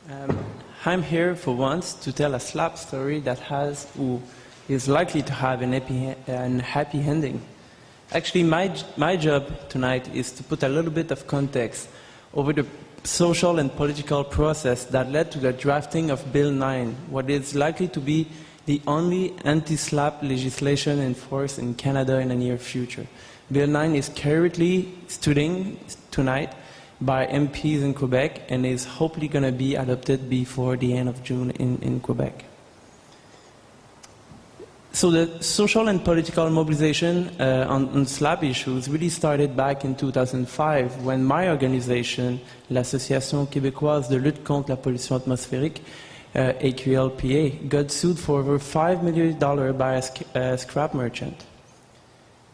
Um, I'm here for once to tell a slap story that has, or is likely to have an happy ending. Actually, my job tonight is to put a little bit of context over the social and political process that led to the drafting of Bill 9, what is likely to be the only anti-slap legislation in force in Canada in the near future. Bill 9 is currently studying tonight by MPs in Quebec and is hopefully going to be adopted before the end of June in Quebec. So the social and political mobilization on slap issues really started back in 2005 when my organization, l'Association québécoise de lutte contre la pollution atmosphérique, AQLPA, got sued for over $5 million by a scrap merchant.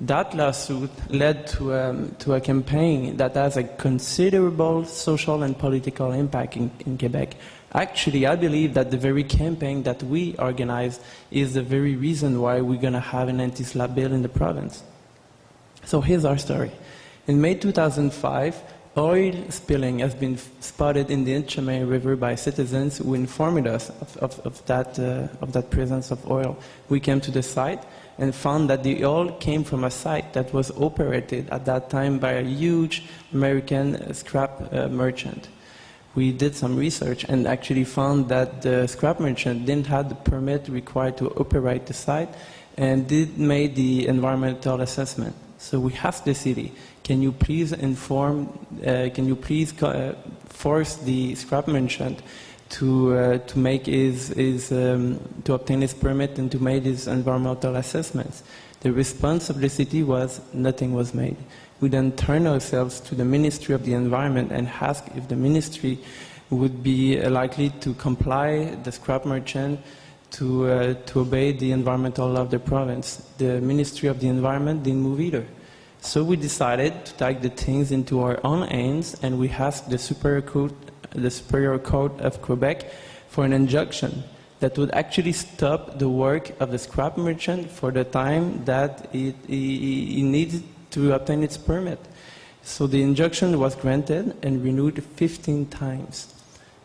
That lawsuit led to a campaign that has a considerable social and political impact in Quebec. Actually, I believe that the very campaign that we organized is the very reason why we're going to have an anti-slap bill in the province. So here's our story. In May 2005, oil spilling has been spotted in the Inchemay River by citizens who informed us of that presence of oil. We came to the site and found that the oil came from a site that was operated at that time by a huge American scrap merchant. We did some research and actually found that the scrap merchant didn't have the permit required to operate the site and did make the environmental assessment. So we asked the city, can you please force the scrap merchant to make to obtain his permit and to make his environmental assessments? The response of the city was nothing was made. We then turned ourselves to the Ministry of the Environment and asked if the ministry would be likely to comply the scrap merchant to obey the environmental law of the province. The Ministry of the Environment didn't move either. So we decided to take the things into our own hands and we asked the Superior Court of Quebec for an injunction that would actually stop the work of the scrap merchant for the time that he needed to obtain its permit. So the injunction was granted and renewed 15 times.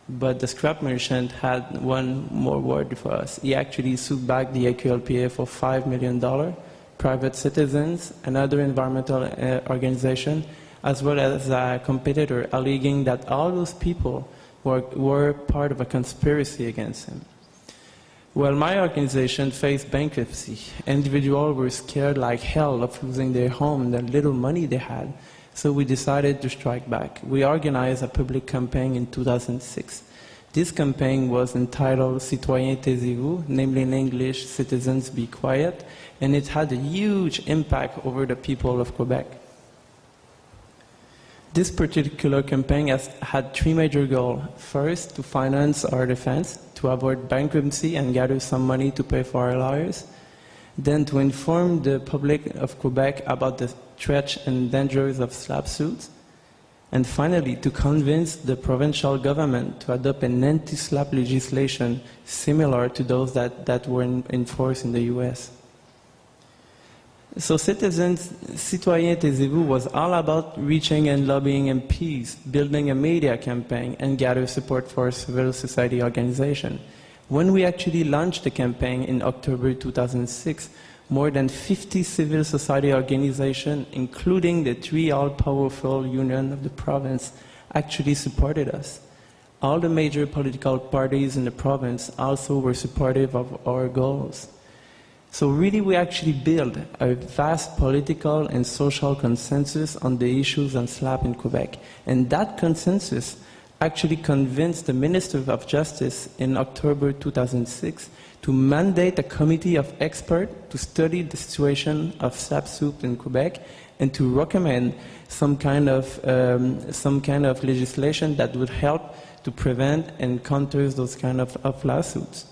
But the scrap merchant had one more word for us. He actually sued back the AQLPA for $5 million, private citizens, another environmental organization, as well as a competitor, alleging that all those people were part of a conspiracy against him. Well, my organization faced bankruptcy. Individuals were scared like hell of losing their home, the little money they had. So we decided to strike back. We organized a public campaign in 2006. This campaign was entitled Citoyens taisez-vous, namely in English, Citizens Be Quiet, and it had a huge impact over the people of Quebec. This particular campaign has had three major goals. First, to finance our defense, to avoid bankruptcy and gather some money to pay for our lawyers. Then to inform the public of Quebec about the threats and dangers of slap suits. And finally, to convince the provincial government to adopt an anti-slap legislation similar to those that were in force in the US. So Citoyens taisez-vous was all about reaching and lobbying MPs, building a media campaign, and gather support for civil society organization. When we actually launched the campaign in October 2006, more than 50 civil society organizations, including the three all-powerful unions of the province, actually supported us. All the major political parties in the province also were supportive of our goals. So really we actually built a vast political and social consensus on the issues on slap in Quebec. And that consensus actually convinced the Minister of Justice in October 2006 to mandate a committee of experts to study the situation of slap suit in Quebec and to recommend some kind of legislation that would help to prevent and counter those kind of lawsuits.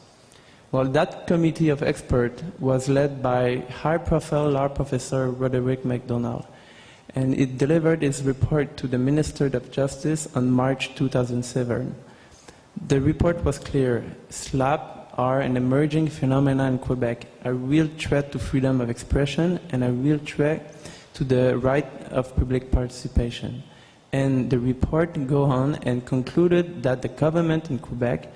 Well, that committee of experts was led by high-profile law professor Roderick MacDonald, and it delivered its report to the Minister of Justice on March 2007. The report was clear. Slap are an emerging phenomenon in Quebec, a real threat to freedom of expression and a real threat to the right of public participation. And the report go on and concluded that the government in Quebec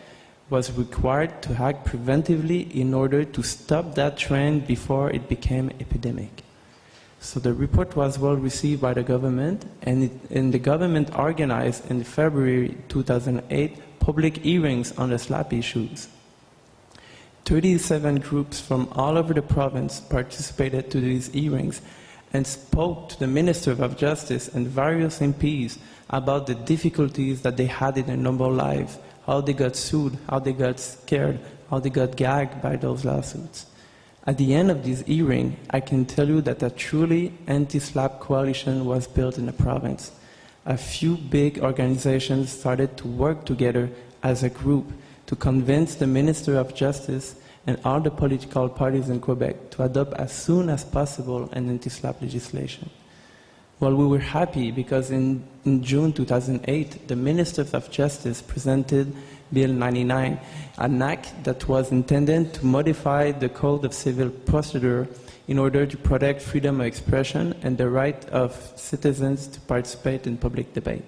was required to act preventively in order to stop that trend before it became epidemic. So the report was well received by the government, and the government organized in February 2008 public hearings on the SLAP issues. 37 groups from all over the province participated to these hearings and spoke to the Minister of Justice and various MPs about the difficulties that they had in their normal life, how they got sued, how they got scared, how they got gagged by those lawsuits. At the end of this hearing, I can tell you that a truly anti-SLAP coalition was built in the province. A few big organizations started to work together as a group to convince the Minister of Justice and all the political parties in Quebec to adopt as soon as possible an anti-SLAP legislation. Well, we were happy because in June 2008, the Minister of Justice presented Bill 99, an act that was intended to modify the Code of Civil Procedure in order to protect freedom of expression and the right of citizens to participate in public debate.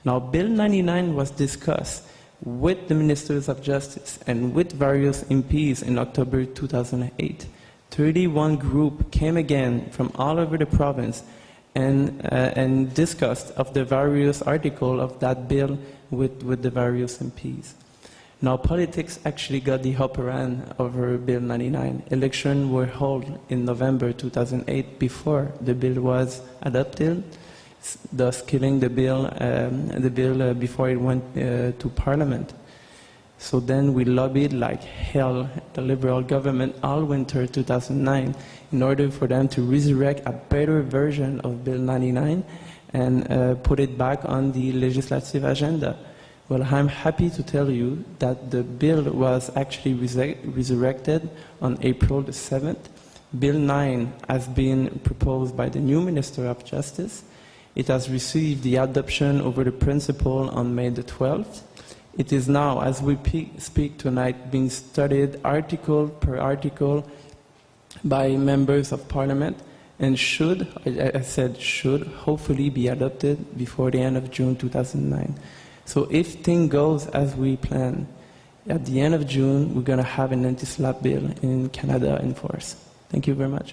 Now, Bill 99 was discussed with the Ministers of Justice and with various MPs in October 2008. 31 groups came again from all over the province and discussed of the various articles of that bill with the various MPs. Now, politics actually got the upper hand over Bill 99. Elections were held in November 2008 before the bill was adopted, thus killing the bill before it went to Parliament. So then we lobbied like hell, the Liberal government, all winter 2009, in order for them to resurrect a better version of Bill 99 and put it back on the legislative agenda. Well, I'm happy to tell you that the bill was actually resurrected on April the 7th. Bill 9 has been proposed by the new Minister of Justice. It has received the adoption over the principle on May the 12th. It is now, as we speak tonight, being studied article per article by members of Parliament and should, I said should, hopefully be adopted before the end of June 2009. So if things goes as we plan, at the end of June, we're going to have an anti-SLAP bill in Canada in force. Thank you very much.